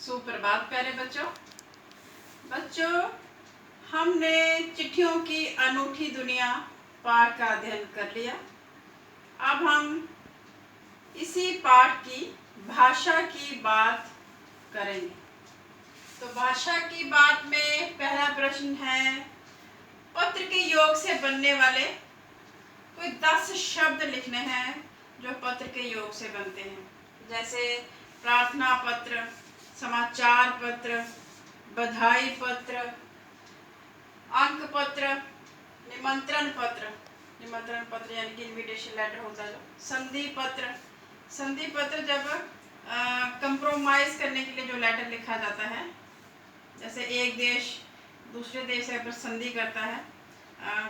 सुप्रभात प्यारे बच्चों। हमने चिट्ठियों की अनूठी दुनिया पाठ का अध्ययन कर लिया। अब हम इसी पाठ की भाषा की बात करेंगे। तो भाषा की बात में पहला प्रश्न है, पत्र के योग से बनने वाले कोई 10 शब्द लिखने हैं जो पत्र के योग से बनते हैं। जैसे प्रार्थना पत्र, समाचार पत्र, बधाई पत्र, अंक पत्र, निमंत्रण पत्र यानी कि इनविटेशन लेटर होता है। संधि पत्र जब कंप्रोमाइज करने के लिए जो लेटर लिखा जाता है, जैसे एक देश दूसरे देश से अगर संधि करता है,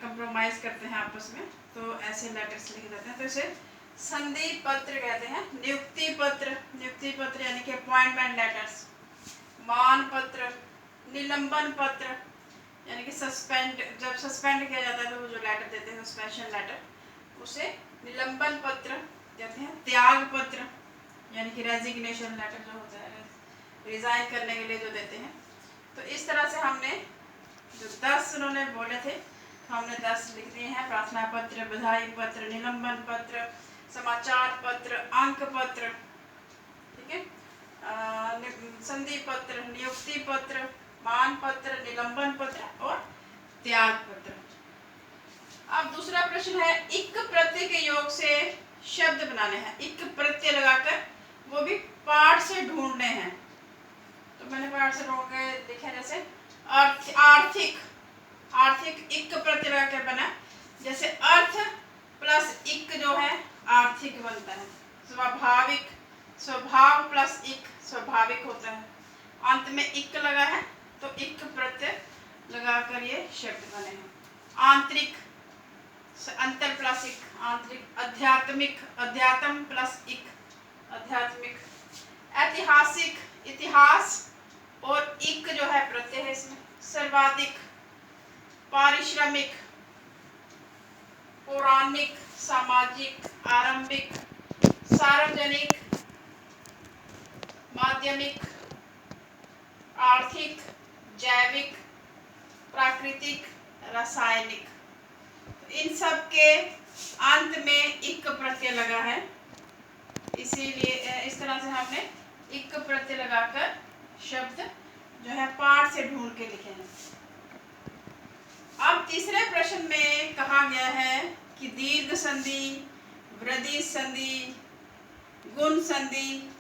कंप्रोमाइज करते हैं आपस में, तो ऐसे लेटर्स लिखे जाते हैं, तो इसे संधि पत्र कहते हैं। नियुक्ति पत्र यानी कि अपॉइंटमेंट लेटर्स, मान पत्र, निलंबन पत्र यानी कि जब सस्पेंड किया जाता है तो वो जो लेटर देते हैं सस्पेंशन लेटर, उसे निलंबन पत्र कहते हैं। त्याग पत्र यानी कि रेजिग्नेशन लेटर जो होता है, रिजाइन करने के लिए जो देते हैं। तो इस तरह से हमने जो 10 उन्होंने बोले थे, हमने 10 लिख दिए हैं। प्रार्थना पत्र, बधाई पत्र, निलंबन पत्र, समाचार पत्र, अंक पत्र, ठीक है, संधि पत्र, नियुक्ति पत्र, मान पत्र, निलंबन पत्र और त्याग पत्र। अब दूसरा प्रश्न है, इक प्रत्यय के योग से शब्द बनाने हैं। इक प्रत्यय लगाकर, वो भी पाठ से ढूंढने हैं। तो मैंने पाठ से ढूंढ के लिखा, जैसे आर्थिक इक प्रत्यय लगाकर बना। जैसे अर्थ प्लस इक जो है आर्थिक बनता है। स्वाभाविक, स्वभाव प्लस इक स्वाभाविक होता है। अंत में इक लगा है तो इक प्रत्यय लगाकर ये शब्द बने हैं। आंतरिक, अंतर प्लस इक आंतरिक। आध्यात्मिक, अध्यात्म प्लस इक आध्यात्मिक। ऐतिहासिक, इतिहास और इक जो है प्रत्यय है इसमें। सर्वाधिक, पारिश्रमिक, पौराणिक, सामाजिक, आरंभिक, सार्वजनिक, माध्यमिक, आर्थिक, जैविक, प्राकृतिक, रासायनिक। इन सब के अंत में इक प्रत्यय लगा है, इसीलिए इस तरह से हमने इक प्रत्यय लगाकर शब्द जो है पाठ से ढूंढ के लिखे हैं। अब तीसरे प्रश्न में कहा गया है कि दीर्घ संधि, वृद्धि संधि, गुण संधि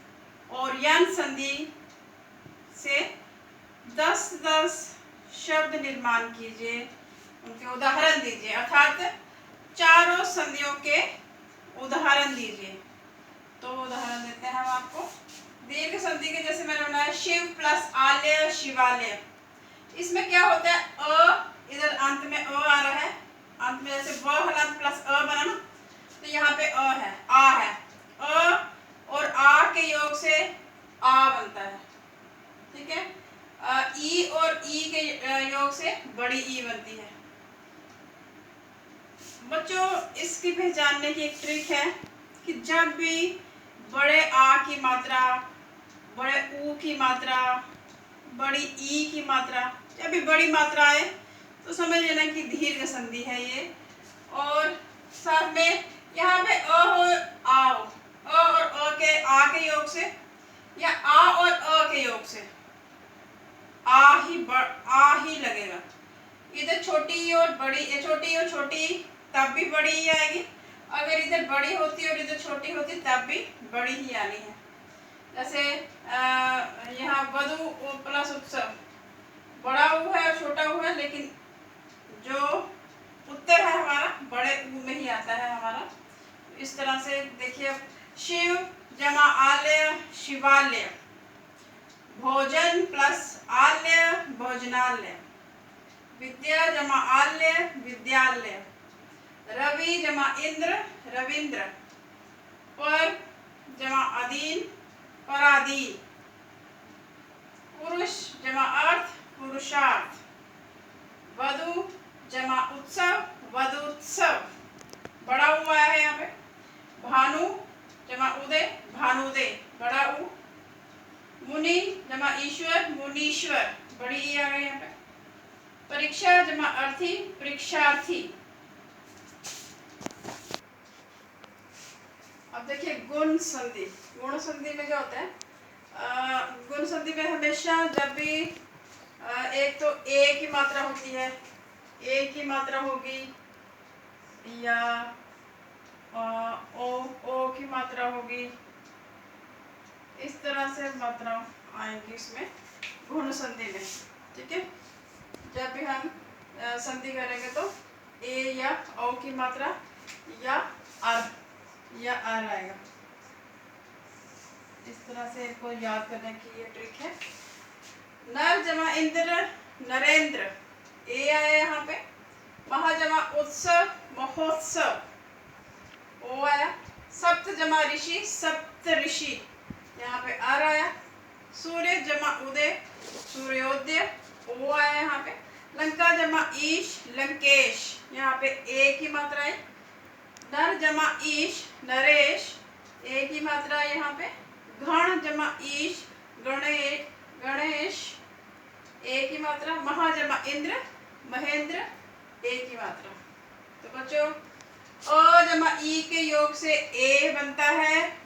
और यन संधि से 10-10 शब्द निर्माण कीजिए, उनके उदाहरण दीजिए, अर्थात चारों संधियों के उदाहरण दीजिए। तो उदाहरण देते हैं हम आपको। दीर्घ संधि के जैसे मैंने बनाया, शिव प्लस आलय, शिवालय। इसमें क्या होता है, अ इधर अंत में अ आ रहा है, अंत में जैसे व हलंत प्लस अ बना ना, तो यहाँ पे अ है, आ है। अ और आ के योग से आ बनता है, ठीक है। ई और ई के योग से बड़ी ई बनती है। बच्चों, इसकी पहचानने की एक ट्रिक है कि जब भी बड़े आ की मात्रा, बड़े ऊ की मात्रा, बड़ी ई की मात्रा, जब भी बड़ी मात्रा आए तो समझ लेना कि दीर्घ संधि है ये। और साथ में यहाँ पे अ हो, आ हो, अ और आ के योग से, या आ और अ के योग से आ ही लगेगा। इधर छोटी और बड़ी, छोटी और छोटी तब भी बड़ी ही आएगी। अगर इधर बड़ी होती और इधर छोटी होती तब भी बड़ी ही आनी है। जैसे यहाँ वधु प्लस उत्सव, बड़ा ऊ है और छोटा ऊ है, लेकिन जो उत्तर है हमारा बड़े ऊ में ही आता है हमारा। इस तरह से देखिए, शिव जमा आलय, शिवालय। भोजन प्लस आलय, भोजनालय। विद्या जमा आलय, विद्यालय। रवि जमा इंद्र, रविंद्र। पर जमा अधीन, पराधीन। पुरुष जमा अर्थ, पुरुषार्थ। वधु जमा उत्सव, वधुत्सव। बड़ा ऊ आया है यहाँ पे। भानु जमा उदय, भानुदय, बड़ा ऊ। मुनि जमा ईश्वर, मुनीश्वर, बड़ी ई आ गई यहाँ पे। परीक्षा जमा अर्थी, परीक्षार्थी। अब देखिए गुण संधि। गुण संधि में क्या होता है, गुण संधि में हमेशा जब भी एक तो ए की मात्रा होती है, ए की मात्रा होगी, या ओ की मात्रा होगी, इस तरह से मात्रा आएंगी इसमें गुण संधि में। ठीक है, जब भी हम संधि करेंगे तो ए या ओ की मात्रा या आर आएगा। इस तरह से इसको याद करने की ये ट्रिक है। नर जमा इंद्र, नरेंद्र, ए आया यहाँ पे। महा जमा उत्सव, महोत्सव, ओ आया। सप्त जमा ऋषि, सप्त ऋषि, यहाँ पे आर आया। सूर्य जमा उदय, सूर्योदय, ओ आया यहाँ पे। लंका जमा ईश, लंकेश, यहाँ पे ए की मात्रा है। नर जमा ईश, नरेश, ए की मात्रा है यहाँ पे। गण जमा ईश, गणेश, गणेश, ए की मात्रा। महा जमा इंद्र, महेंद्र, ए की मात्रा। तो बच्चों अ जमा ई के योग से ए बनता है,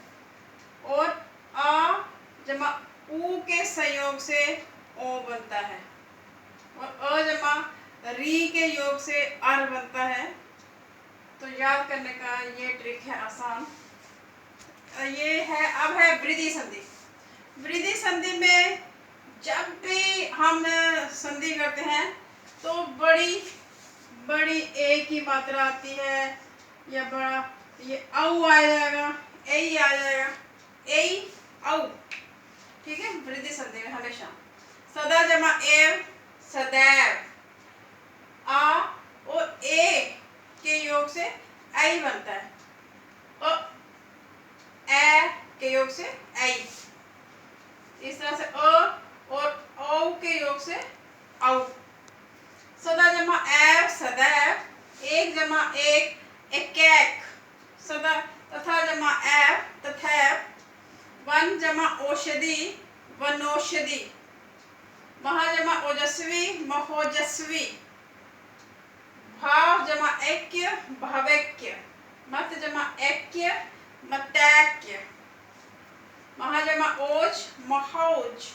और आ जमा ऊ के संयोग से ओ बनता है, और अ जमा री के योग से अर बनता है। तो याद करने का ये ट्रिक है आसान। ये है, अब है वृद्धि संधि। वृद्धि संधि में जब भी हम संधि करते हैं तो बड़ी बड़ी ए की मात्रा आती है, या बड़ा ये औ आ जाएगा, ए आ जाएगा, ए औ। ठीक है, वृद्धि संधि में हमेशा सदा जमा एव, सदैव, आ और ए के योग से आई बनता है, और ए के योग से आई। इस तरह से अ और औ के योग से औ। सदा जमा एव, सदैव, एक जमा एक, एक, सदा, तथा जमा एव, तथैव, वन जमा औषधि, वनौषधि, महा जमा ओजस्वी, महोजस्वी, भाव जमा ऐक्य, भावैक्य, मत जमा ऐक्य, मतैक्य, महा जमा ओज, महौज,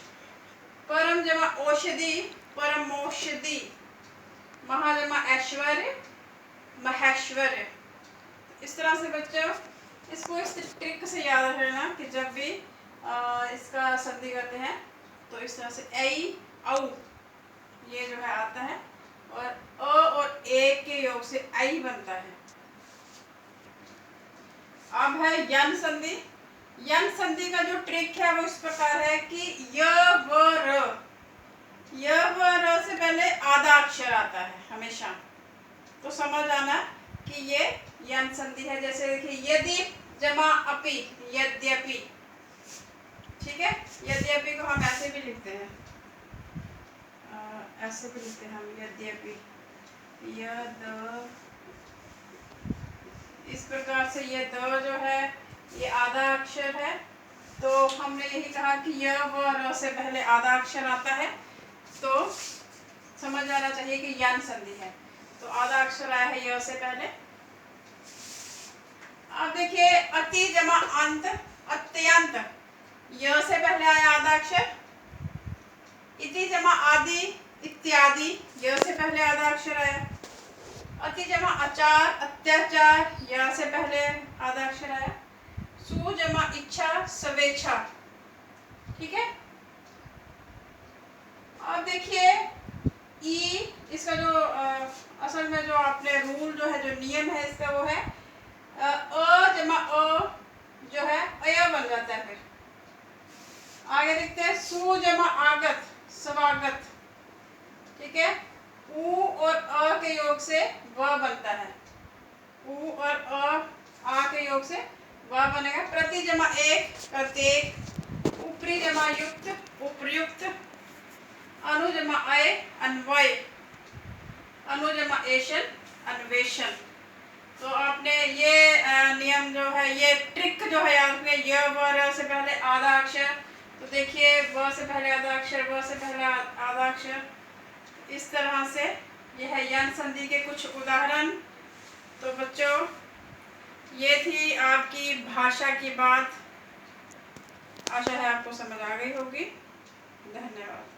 परम जमा औषधि, परमौषधि, महा जमा ऐश्वर्य, महेश्वर्य। इस तरह से बच्चों इसको इस ट्रिक से याद रखना कि जब भी इसका संधि करते हैं तो इस तरह से ऐ औ ये जो है आता है, और अ और ए के योग से आई बनता है। अब है यन संधि। यन संधि का जो ट्रिक है वो इस प्रकार है कि य व र से पहले आधा अक्षर आता है हमेशा, तो समझ आना कि ये यन संधि है। जैसे देखिए यदि जमा अपि, यद्यपि। ठीक है, यद्यपि को हम ऐसे भी लिखते हैं, ऐसे भी लिखते हैं हम, यद्यपि, यद, इस प्रकार से ये द जो है ये आधा अक्षर है, तो हमने यही कहा कि य व र से पहले आधा अक्षर आता है, तो समझ आना चाहिए कि यन संधि है। तो आधा अक्षर आया है य से पहले। अब देखिए अति जमा अंत, अत्यंत, य से पहले आया आधा अक्षर। इति जमा आदि, इत्यादि, य से पहले आधा अक्षर आया। अति जमा अचार, अत्याचार, य से पहले आधा अक्षर आया। सु जमा इच्छा, स्वेच्छा। ठीक है, अब देखिए ई, इसका जो असल में जो आपने रूल जो है, जो नियम है इसका, वो है अ जमा अ जो है अय बन जाता है। फिर आगे देखते हैं सु जमा आगत, स्वागत। ठीक है, उ और अ के योग से व बनता है, उ और आ के योग से व बनेगा। प्रति जमा एक, प्रत्येक। ऊपरी जमा युक्त, उपयुक्त। अनु जमा अय, अन्वय। अनु जमा एशन, अन्वेषण। तो आपने ये नियम जो है, ये ट्रिक जो है, आपने य व र से पहले आधा अक्षर, तो देखिए ब से पहले आधा अक्षर, ब से पहला आधा अक्षर, इस तरह से यह है यन संधि के कुछ उदाहरण। तो बच्चों ये थी आपकी भाषा की बात। आशा है आपको समझ आ गई होगी। धन्यवाद।